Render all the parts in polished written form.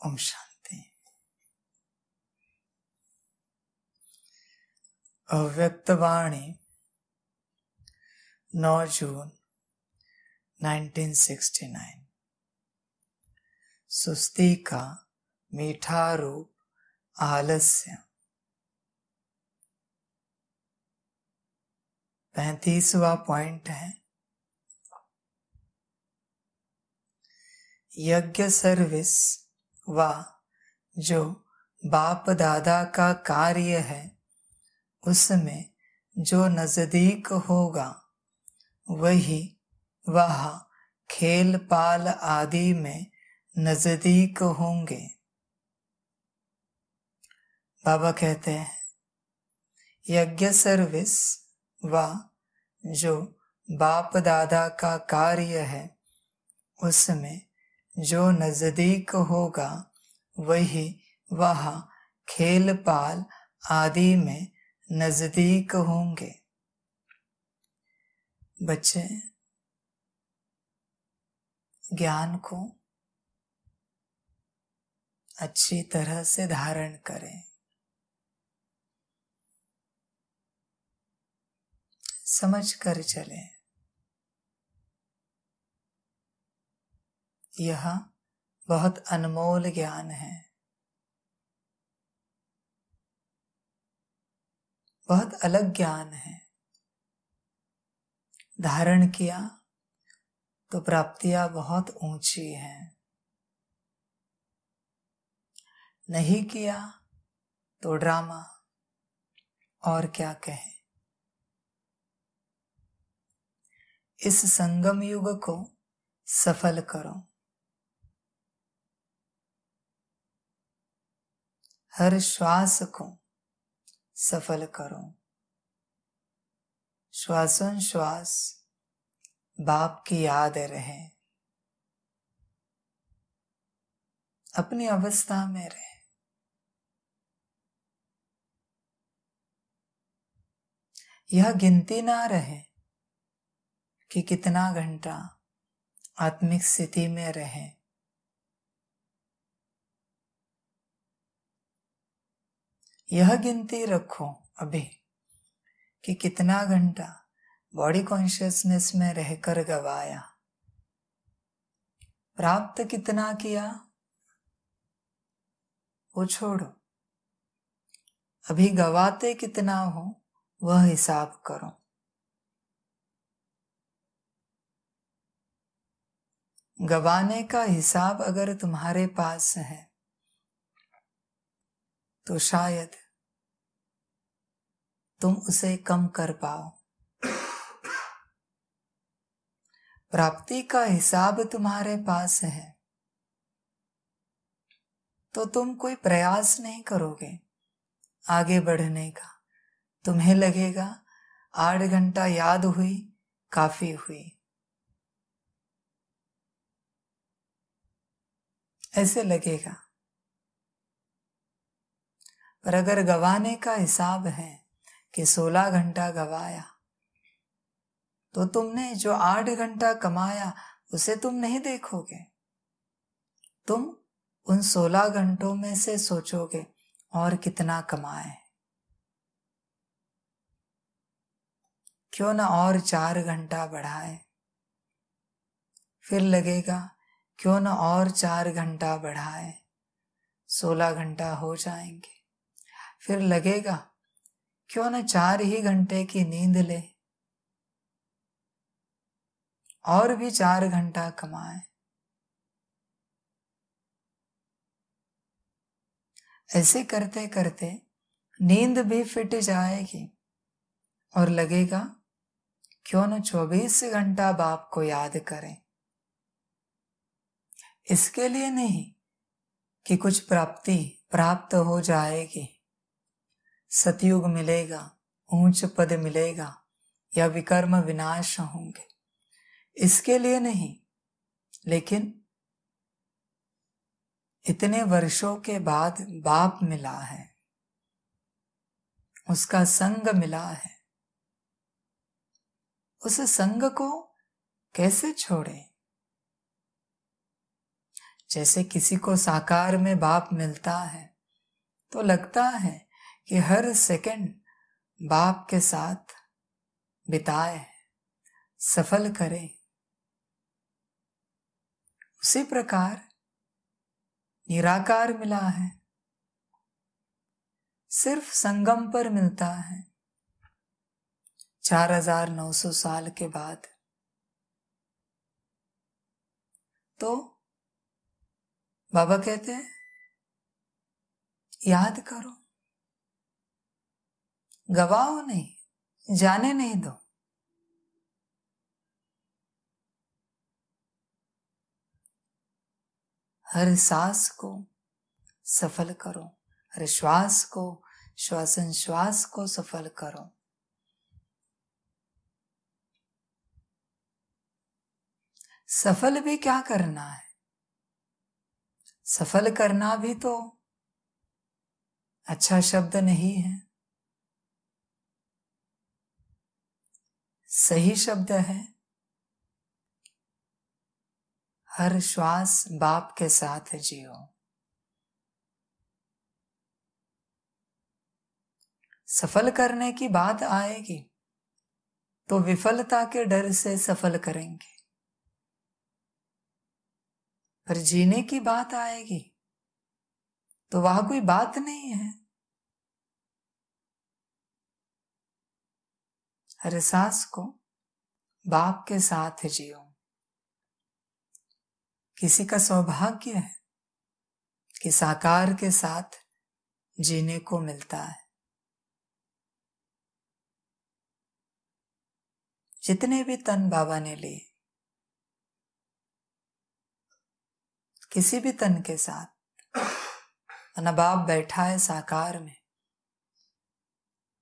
ओम शांति। अव्यक्त वाणी 9 जून 1969। सुस्ती का मीठा रूप आलस्य। 35वां पॉइंट है, यज्ञ सर्विस व जो बाप दादा का कार्य है उसमें जो नजदीक होगा वही वह खेल पाल आदि में नजदीक होंगे। बाबा कहते हैं यज्ञ सर्विस व जो बाप दादा का कार्य है उसमें जो नजदीक होगा वही वह खेल पाल आदि में नजदीक होंगे। बच्चे ज्ञान को अच्छी तरह से धारण करें, समझ कर चलें। यह बहुत अनमोल ज्ञान है, बहुत अलग ज्ञान है। धारण किया तो प्राप्तियां बहुत ऊंची हैं, नहीं किया तो ड्रामा और क्या कहें। इस संगम युग को सफल करो। हर श्वास को सफल करो। श्वासोश्वास बाप की याद रहे, अपनी अवस्था में रहे। यह गिनती ना रहे कि कितना घंटा आत्मिक स्थिति में रहे। यह गिनती रखो अभी कि कितना घंटा बॉडी कॉन्शियसनेस में रहकर गवाया, प्राप्त कितना किया वो छोड़ो। अभी गवाते कितना हो वह हिसाब करो। गवाने का हिसाब अगर तुम्हारे पास है तो शायद तुम उसे कम कर पाओ। प्राप्ति का हिसाब तुम्हारे पास है तो तुम कोई प्रयास नहीं करोगे आगे बढ़ने का। तुम्हें लगेगा 8 घंटा याद हुई काफी हुई, ऐसे लगेगा। पर अगर गवाने का हिसाब है कि 16 घंटा गवाया तो तुमने जो 8 घंटा कमाया उसे तुम नहीं देखोगे। तुम उन 16 घंटों में से सोचोगे और कितना कमाए, क्यों ना और 4 घंटा बढ़ाए। फिर लगेगा क्यों ना और 4 घंटा बढ़ाए, 16 घंटा हो जाएंगे। फिर लगेगा क्यों ना 4 ही घंटे की नींद ले और भी 4 घंटा कमाए। ऐसे करते करते नींद भी फिट जाएगी और लगेगा क्यों न 24 घंटा बाप को याद करें। इसके लिए नहीं कि कुछ प्राप्ति प्राप्त हो जाएगी, सतयुग मिलेगा, ऊंच पद मिलेगा या विकर्म विनाश होंगे, इसके लिए नहीं। लेकिन इतने वर्षों के बाद बाप मिला है, उसका संग मिला है, उस संग को कैसे छोड़े। जैसे किसी को साकार में बाप मिलता है तो लगता है कि हर सेकंड बाप के साथ बिताए, सफल करे। उसी प्रकार निराकार मिला है, सिर्फ संगम पर मिलता है 4900 साल के बाद। तो बाबा कहते हैं याद करो, गवाओ नहीं, जाने नहीं दो। हर सांस को सफल करो, हर श्वास को, श्वासन श्वास को सफल करो। सफल भी क्या करना है? सफल करना भी तो अच्छा शब्द नहीं है, सही शब्द है हर श्वास बाप के साथ जियो। सफल करने की बात आएगी तो विफलता के डर से सफल करेंगे, पर जीने की बात आएगी तो वहां कोई बात नहीं है। हर सांस को बाप के साथ जियो। किसी का सौभाग्य है कि साकार के साथ जीने को मिलता है। जितने भी तन बाबा ने लिए, किसी भी तन के साथ, ना बाप बैठा है साकार में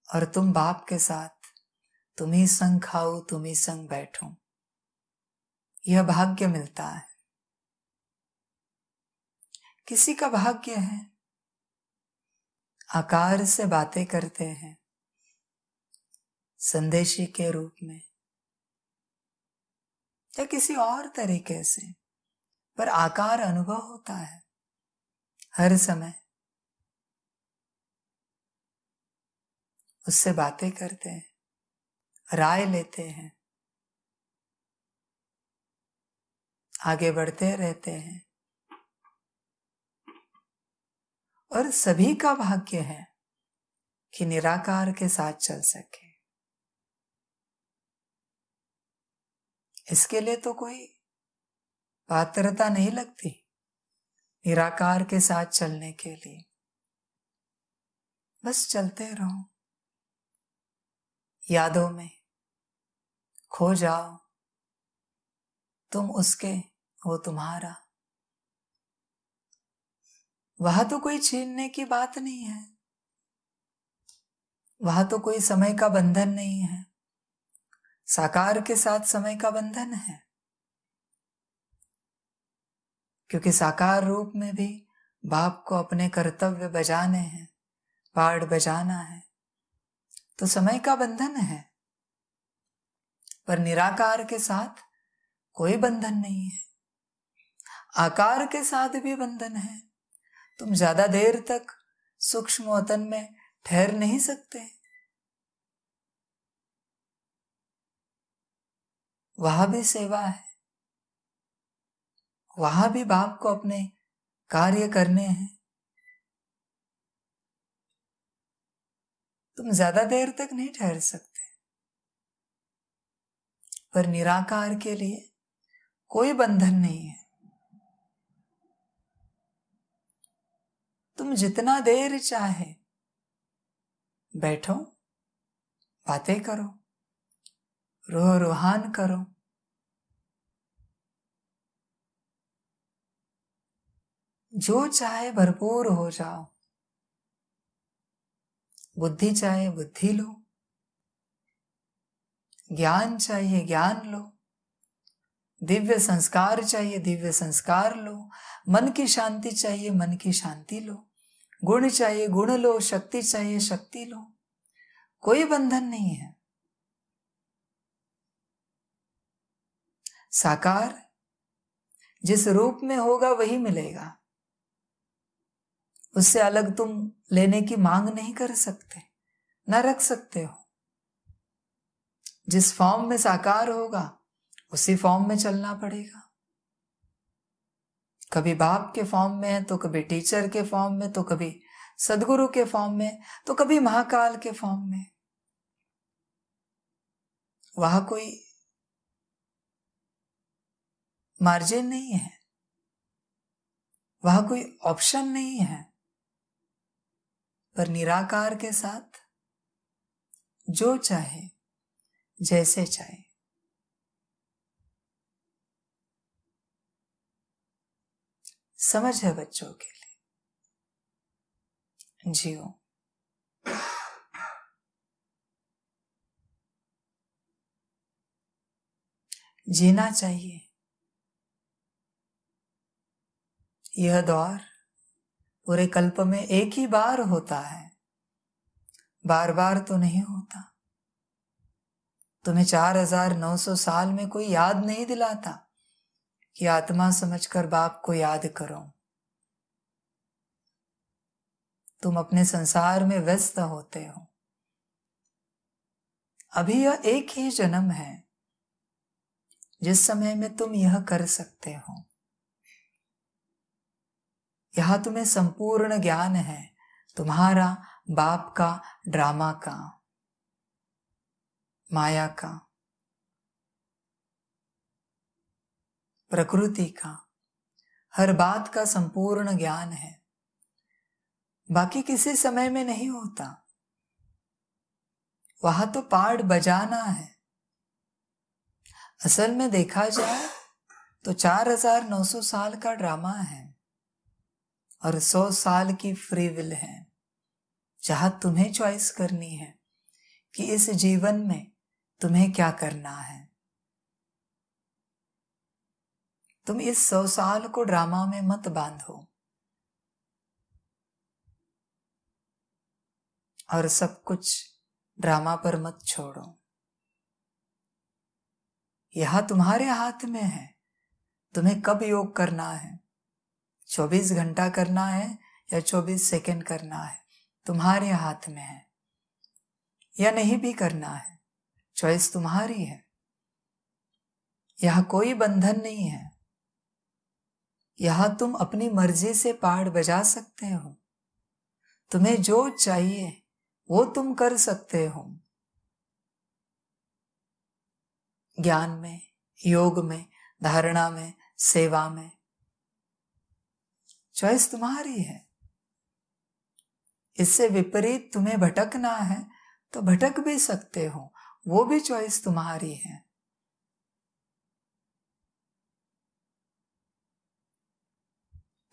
और तुम बाप के साथ, तुम ही संग खाओ, तुम ही संग बैठो, यह भाग्य मिलता है। किसी का भाग्य है आकार से बातें करते हैं, संदेशी के रूप में या किसी और तरीके से, पर आकार अनुभव होता है हर समय। उससे बातें करते हैं, राय लेते हैं, आगे बढ़ते रहते हैं। और सभी का भाग्य है कि निराकार के साथ चल सके। इसके लिए तो कोई पात्रता नहीं लगती निराकार के साथ चलने के लिए, बस चलते रहो, यादों में खो जाओ, तुम उसके, वो तुम्हारा। वहां तो कोई छीनने की बात नहीं है, वहां तो कोई समय का बंधन नहीं है। साकार के साथ समय का बंधन है, क्योंकि साकार रूप में भी बाप को अपने कर्तव्य बजाने हैं, पाठ बजाना है, तो समय का बंधन है। पर निराकार के साथ कोई बंधन नहीं है। आकार के साथ भी बंधन है, तुम ज्यादा देर तक सूक्ष्म वतन में ठहर नहीं सकते। वहां भी सेवा है, वहां भी बाप को अपने कार्य करने हैं। तुम ज्यादा देर तक नहीं ठहर सकते, पर निराकार के लिए कोई बंधन नहीं है। तुम जितना देर चाहे बैठो, बातें करो, रूह रूहान करो, जो चाहे भरपूर हो जाओ। बुद्धि चाहे बुद्धि लो, ज्ञान चाहिए ज्ञान लो, दिव्य संस्कार चाहिए दिव्य संस्कार लो, मन की शांति चाहिए मन की शांति लो, गुण चाहिए गुण लो, शक्ति चाहिए शक्ति लो। कोई बंधन नहीं है। साकार जिस रूप में होगा वही मिलेगा, उससे अलग तुम लेने की मांग नहीं कर सकते, ना रख सकते हो। जिस फॉर्म में साकार होगा उसी फॉर्म में चलना पड़ेगा। कभी बाप के फॉर्म में है, तो कभी टीचर के फॉर्म में, तो कभी सदगुरु के फॉर्म में, तो कभी महाकाल के फॉर्म में। वहां कोई मार्जिन नहीं है, वहां कोई ऑप्शन नहीं है। पर निराकार के साथ जो चाहे, जैसे चाहे। समझ है बच्चों के लिए, जियो। जीना चाहिए। यह दौर पूरे कल्प में एक ही बार होता है, बार बार तो नहीं होता। तुम्हें 4900 साल में कोई याद नहीं दिलाता कि आत्मा समझकर बाप को याद करो। तुम अपने संसार में व्यस्त होते हो। अभी यह एक ही जन्म है जिस समय में तुम यह कर सकते हो। यहां तुम्हें संपूर्ण ज्ञान है तुम्हारा, बाप का, ड्रामा का, माया का, प्रकृति का, हर बात का संपूर्ण ज्ञान है। बाकी किसी समय में नहीं होता। वहां तो पार्ट बजाना है। असल में देखा जाए तो 4900 साल का ड्रामा है और 100 साल की फ्री विल है, जहां तुम्हें चॉइस करनी है कि इस जीवन में तुम्हें क्या करना है। तुम इस 100 साल को ड्रामा में मत बांधो और सब कुछ ड्रामा पर मत छोड़ो। यह तुम्हारे हाथ में है, तुम्हें कब योग करना है। 24 घंटा करना है या 24 सेकंड करना है, तुम्हारे हाथ में है। या नहीं भी करना है, चॉइस तुम्हारी है। यह कोई बंधन नहीं है। यहां तुम अपनी मर्जी से पार्ट बजा सकते हो। तुम्हें जो चाहिए वो तुम कर सकते हो। ज्ञान में, योग में, धारणा में, सेवा में, चॉइस तुम्हारी है। इससे विपरीत तुम्हें भटकना है तो भटक भी सकते हो, वो भी चॉइस तुम्हारी है।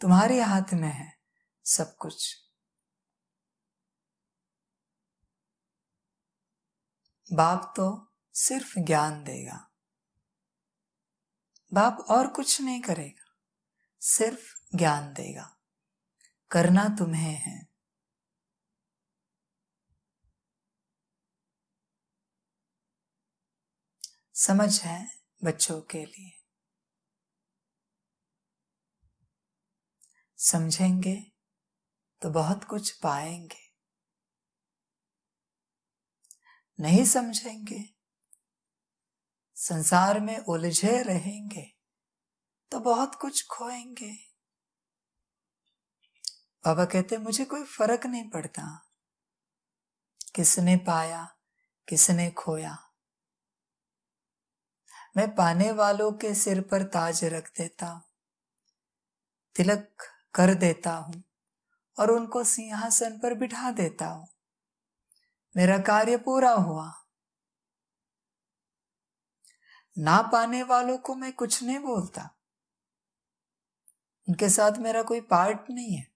तुम्हारे हाथ में है सब कुछ। बाप तो सिर्फ ज्ञान देगा, बाप और कुछ नहीं करेगा, सिर्फ ज्ञान देगा। करना तुम्हें है। समझ है बच्चों के लिए। समझेंगे तो बहुत कुछ पाएंगे, नहीं समझेंगे, संसार में उलझे रहेंगे तो बहुत कुछ खोएंगे। बाबा कहते मुझे कोई फर्क नहीं पड़ता किसने पाया किसने खोया। मैं पाने वालों के सिर पर ताज रख देता हूं, तिलक कर देता हूं और उनको सिंहासन पर बिठा देता हूं। मेरा कार्य पूरा हुआ। ना पाने वालों को मैं कुछ नहीं बोलता, उनके साथ मेरा कोई पार्ट नहीं है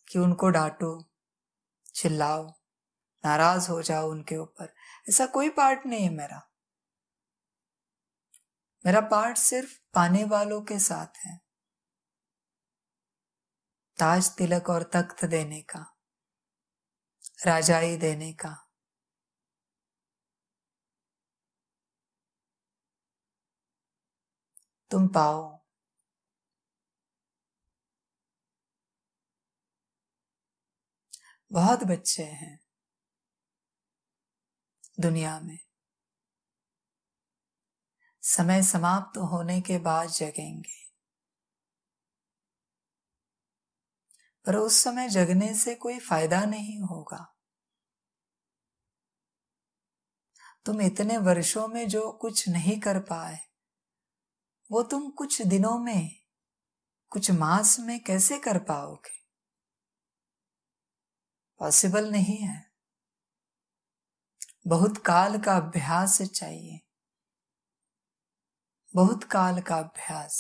कि उनको डांटो, चिल्लाओ, नाराज हो जाओ उनके ऊपर। ऐसा कोई पार्ट नहीं है मेरा। मेरा पार्ट सिर्फ पाने वालों के साथ है। ताज तिलक और तख्त देने का, राजाई देने का। तुम पाओ। बहुत बच्चे हैं दुनिया में, समय समाप्त होने के बाद जगेंगे, पर उस समय जगने से कोई फायदा नहीं होगा। तुम इतने वर्षों में जो कुछ नहीं कर पाए, वो तुम कुछ दिनों में, कुछ मास में कैसे कर पाओगे? पॉसिबल नहीं है। बहुत काल का अभ्यास चाहिए, बहुत काल का अभ्यास।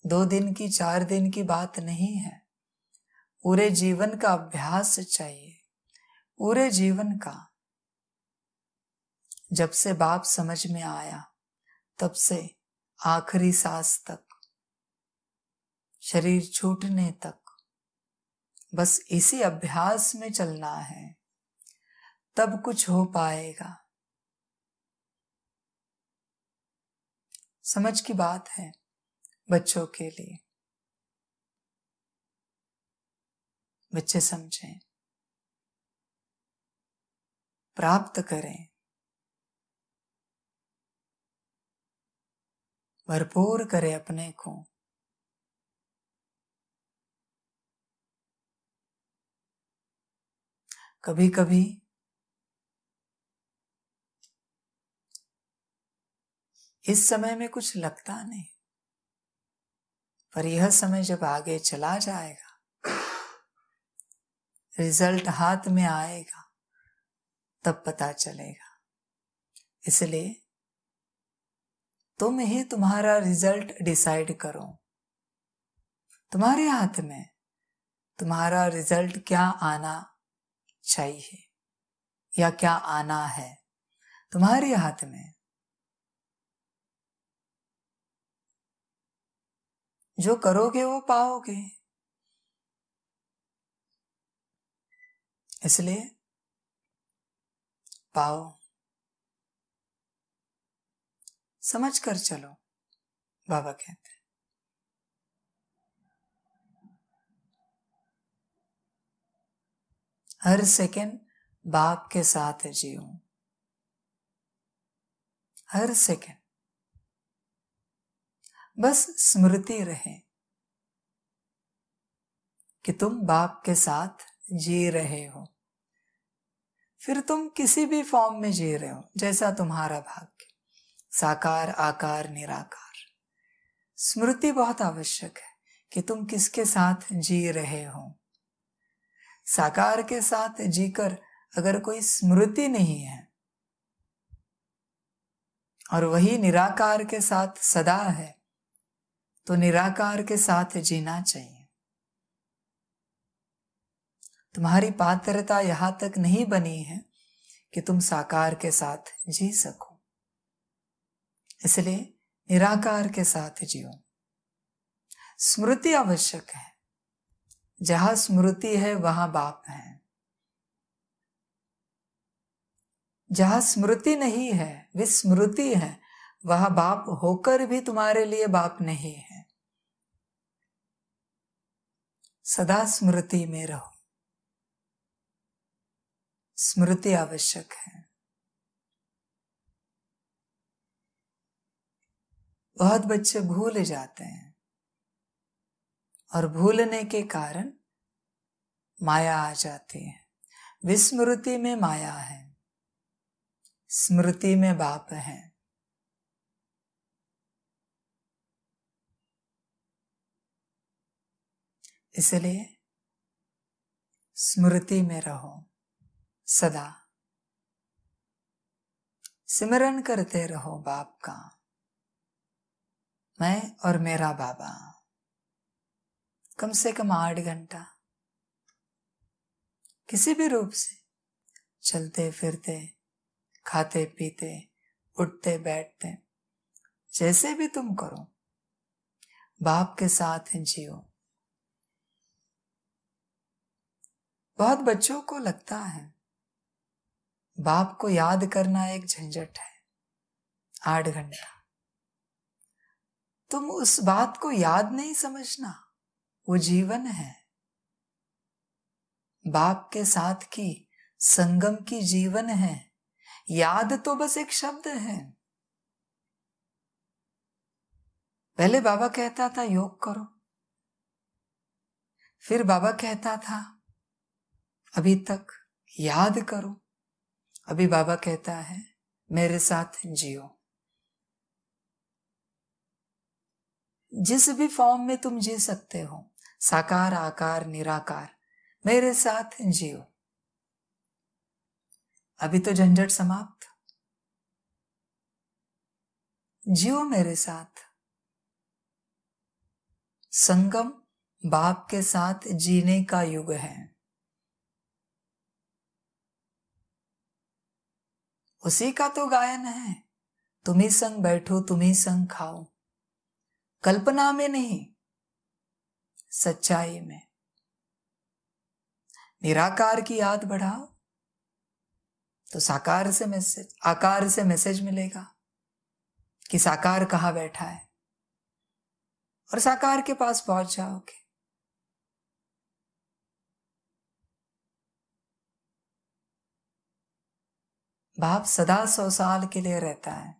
2 दिन की, 4 दिन की बात नहीं है, पूरे जीवन का अभ्यास चाहिए, पूरे जीवन का। जब से बाप समझ में आया तब से आखिरी सांस तक, शरीर छूटने तक, बस इसी अभ्यास में चलना है, तब कुछ हो पाएगा। समझ की बात है बच्चों के लिए। बच्चे समझें, प्राप्त करें, भरपूर करें अपने को। कभी कभी इस समय में कुछ लगता नहीं, पर यह समय जब आगे चला जाएगा, रिजल्ट हाथ में आएगा, तब पता चलेगा। इसलिए तुम ही तुम्हारा रिजल्ट डिसाइड करो। तुम्हारे हाथ में तुम्हारा रिजल्ट क्या आना चाहिए या क्या आना है, तुम्हारे हाथ में। जो करोगे वो पाओगे। इसलिए पाओ, समझ कर चलो, बाबा कहते हैं। हर सेकंड बाप के साथ जियो, हर सेकंड बस स्मृति रहे कि तुम बाप के साथ जी रहे हो। फिर तुम किसी भी फॉर्म में जी रहे हो, जैसा तुम्हारा भाग्य, साकार, आकार, निराकार। स्मृति बहुत आवश्यक है कि तुम किसके साथ जी रहे हो। साकार के साथ जीकर अगर कोई स्मृति नहीं है और वही निराकार के साथ सदा है, तो निराकार के साथ जीना चाहिए। तुम्हारी पात्रता यहां तक नहीं बनी है कि तुम साकार के साथ जी सको, इसलिए निराकार के साथ जियो। स्मृति आवश्यक है। जहां स्मृति है वहां बाप है। जहां स्मृति नहीं है, विस्मृति है, वहां बाप होकर भी तुम्हारे लिए बाप नहीं है। सदा स्मृति में रहो। स्मृति आवश्यक है। बहुत बच्चे भूल जाते हैं और भूलने के कारण माया आ जाती है। विस्मृति में माया है, स्मृति में बाप है। इसलिए स्मृति में रहो, सदा सिमरन करते रहो बाप का, मैं और मेरा बाबा। कम से कम 8 घंटा किसी भी रूप से, चलते फिरते, खाते पीते, उठते बैठते, जैसे भी तुम करो, बाप के साथ जियो। बहुत बच्चों को लगता है बाप को याद करना एक झंझट है। 8 घंटा। तुम उस बात को याद नहीं समझना, वो जीवन है। बाप के साथ की संगम की जीवन है। याद तो बस एक शब्द है। पहले बाबा कहता था योग करो, फिर बाबा कहता था अभी तक याद करो, अभी बाबा कहता है मेरे साथ जियो। जिस भी फॉर्म में तुम जी सकते हो, साकार आकार निराकार, मेरे साथ जियो। अभी तो झंझट समाप्त, जियो मेरे साथ। संगम बाप के साथ जीने का युग है। उसी का तो गायन है, तुम ही संग बैठो तुम ही संग खाओ। कल्पना में नहीं, सच्चाई में। निराकार की याद बढ़ाओ तो साकार से मैसेज, आकार से मैसेज मिलेगा कि साकार कहाँ बैठा है, और साकार के पास पहुंच जाओगे। बाप सदा 100 साल के लिए रहता है।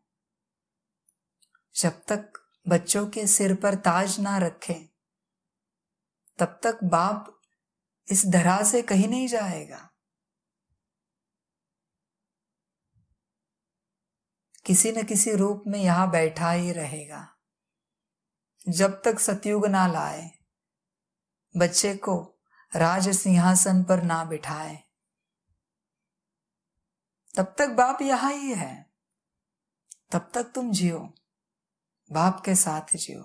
जब तक बच्चों के सिर पर ताज ना रखे, तब तक बाप इस धरा से कहीं नहीं जाएगा। किसी न किसी रूप में यहां बैठा ही रहेगा। जब तक सतयुग ना लाए, बच्चे को राज सिंहासन पर ना बिठाए, तब तक बाप यहां ही है। तब तक तुम जियो, बाप के साथ जियो।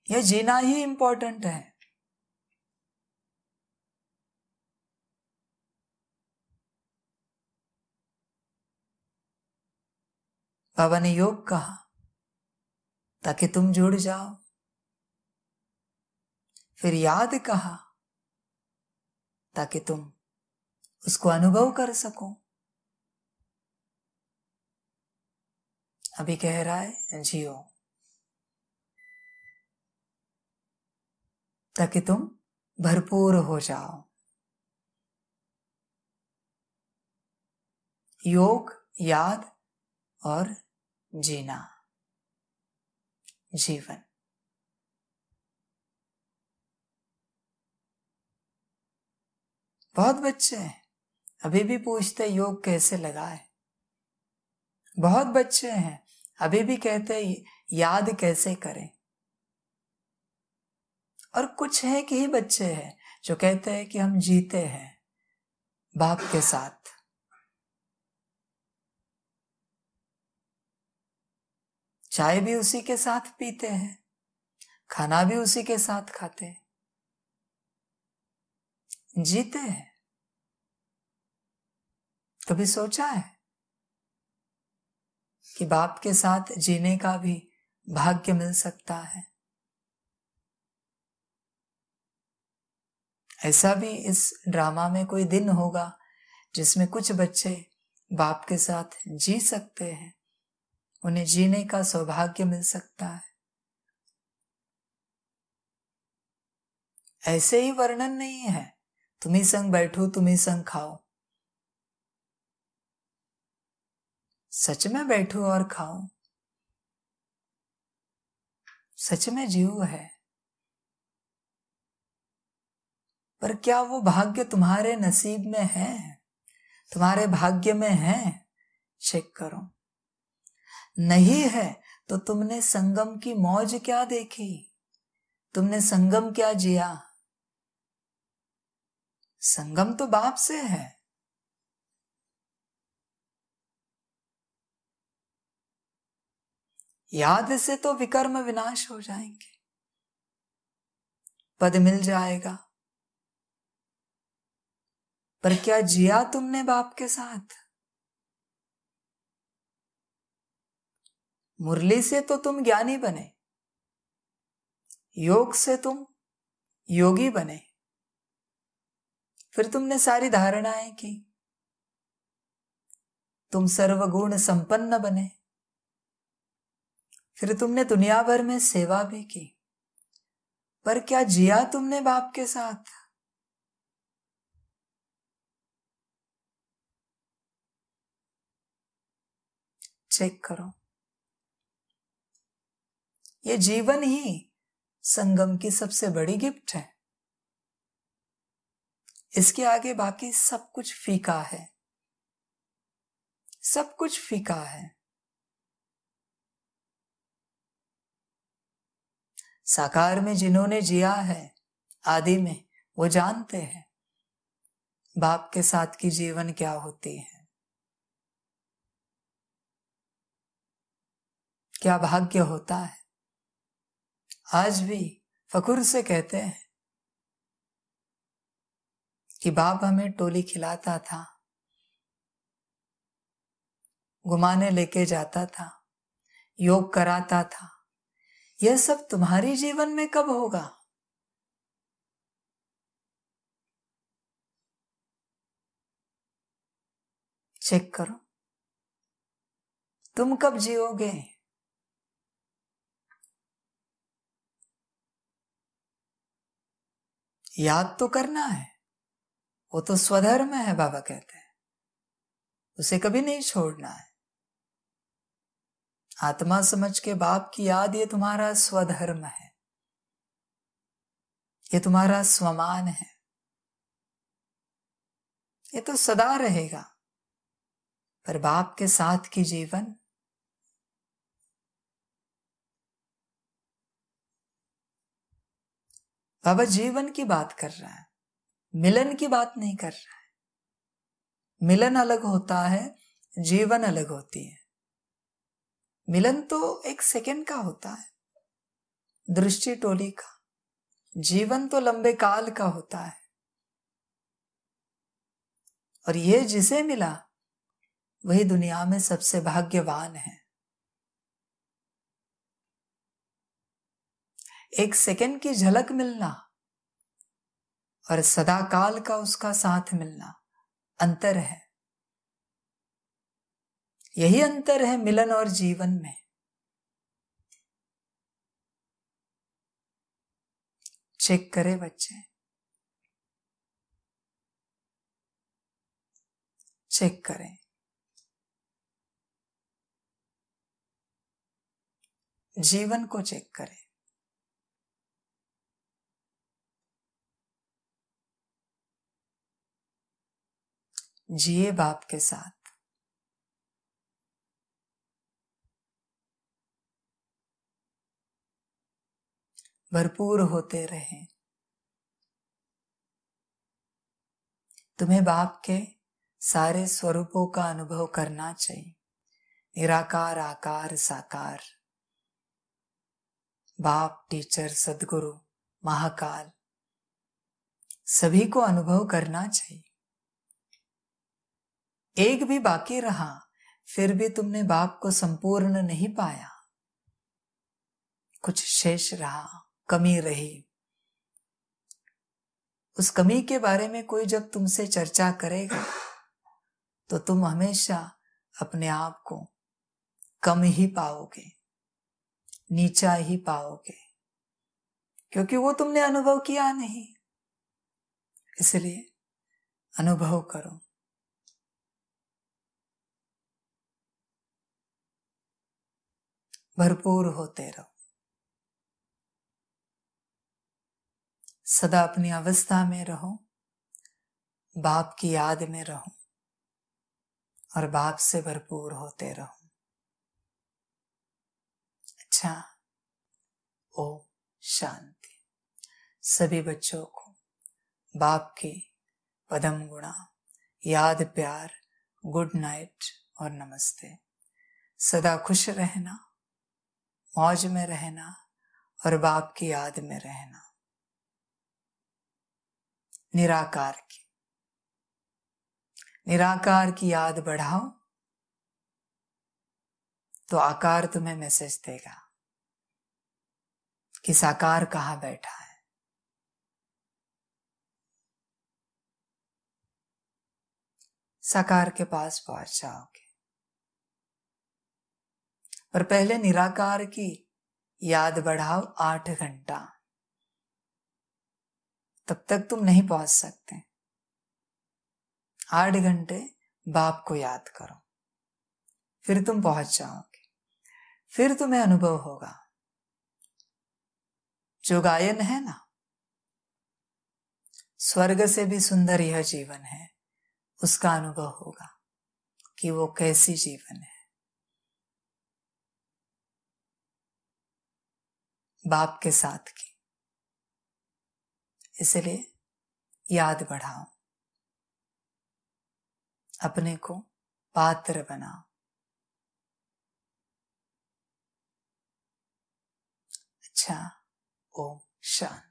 यह जीना ही इंपॉर्टेंट है। बाबा ने योग कहा ताकि तुम जुड़ जाओ, फिर याद कहा ताकि तुम उसको अनुभव कर सको। अभी कह रहा है जियो, ताकि तुम भरपूर हो जाओ। योग, याद और जीना, जीवन। बहुत बच्चे हैं अभी भी पूछते योग कैसे लगाए। बहुत बच्चे हैं अभी भी कहते याद कैसे करें। और कुछ है कि ही बच्चे हैं जो कहते हैं कि हम जीते हैं बाप के साथ। चाय भी उसी के साथ पीते हैं, खाना भी उसी के साथ खाते हैं, जीते हैं। कभी सोचा है कि बाप के साथ जीने का भी भाग्य मिल सकता है? ऐसा भी इस ड्रामा में कोई दिन होगा जिसमें कुछ बच्चे बाप के साथ जी सकते हैं, उन्हें जीने का सौभाग्य मिल सकता है। ऐसे ही वर्णन नहीं है तुम ही संग बैठो तुम ही संग खाओ। सच में बैठो और खाओ, सच में जीव है। पर क्या वो भाग्य तुम्हारे नसीब में है, तुम्हारे भाग्य में है? चेक करो। नहीं है तो तुमने संगम की मौज क्या देखी, तुमने संगम क्या जिया? संगम तो बाप से है। याद से तो विकर्म विनाश हो जाएंगे, पद मिल जाएगा। पर क्या जिया तुमने बाप के साथ? मुरली से तो तुम ज्ञानी बने, योग से तुम योगी बने, फिर तुमने सारी धारणाएं की। तुम सर्वगुण संपन्न बने। फिर तुमने दुनिया भर में सेवा भी की, पर क्या जिया तुमने बाप के साथ? चेक करो। ये जीवन ही संगम की सबसे बड़ी गिफ्ट है। इसके आगे बाकी सब कुछ फीका है, सब कुछ फीका है। साकार में जिन्होंने जिया है आदि में, वो जानते हैं बाप के साथ की जीवन क्या होती है। क्या भाग्य होता है। आज भी फखुर से कहते हैं कि बाप हमें टोली खिलाता था, घुमाने लेके जाता था, योग कराता था। यह सब तुम्हारी जीवन में कब होगा? चेक करो, तुम कब जियोगे? याद तो करना है, वो तो स्वधर्म है, बाबा कहते हैं, उसे कभी नहीं छोड़ना है। आत्मा समझ के बाप की याद, ये तुम्हारा स्वधर्म है, ये तुम्हारा स्वमान है, ये तो सदा रहेगा। पर बाप के साथ की जीवन, बाबा जीवन की बात कर रहा है, मिलन की बात नहीं कर रहा है। मिलन अलग होता है, जीवन अलग होती है। मिलन तो एक सेकंड का होता है, दृष्टि टोली का। जीवन तो लंबे काल का होता है। और ये जिसे मिला वही दुनिया में सबसे भाग्यवान है। एक सेकंड की झलक मिलना और सदा काल का उसका साथ मिलना, अंतर है। यही अंतर है मिलन और जीवन में। चेक करें बच्चे, चेक करें। जीवन को चेक करें। जिए बाप के साथ। भरपूर होते रहे। तुम्हें बाप के सारे स्वरूपों का अनुभव करना चाहिए। निराकार, आकार, साकार, बाप, टीचर, सदगुरु, महाकाल, सभी को अनुभव करना चाहिए। एक भी बाकी रहा फिर भी तुमने बाप को संपूर्ण नहीं पाया, कुछ शेष रहा, कमी रही। उस कमी के बारे में कोई जब तुमसे चर्चा करेगा तो तुम हमेशा अपने आप को कम ही पाओगे, नीचा ही पाओगे, क्योंकि वो तुमने अनुभव किया नहीं। इसलिए अनुभव करो। भरपूर होते रहो। सदा अपनी अवस्था में रहो, बाप की याद में रहो और बाप से भरपूर होते रहो। अच्छा, ओम शांति। सभी बच्चों को बाप की पदम गुणा, याद, प्यार, गुड नाइट और नमस्ते। सदा खुश रहना, मौज में रहना और बाप की याद में रहना। निराकार की याद बढ़ाओ तो आकार तुम्हें मैसेज देगा कि साकार कहाँ बैठा है। साकार के पास पहुंच जाओगे। पर पहले निराकार की याद बढ़ाओ 8 घंटा, तब तक तुम नहीं पहुंच सकते। 8 घंटे बाप को याद करो, फिर तुम पहुंच जाओगे, फिर तुम्हें अनुभव होगा। जो गायन है ना, स्वर्ग से भी सुंदर यह जीवन है, उसका अनुभव होगा कि वो कैसी जीवन है। बाप के साथ की। इसलिए याद बढ़ाओ, अपने को पात्र बनाओ। अच्छा, ओम शांति।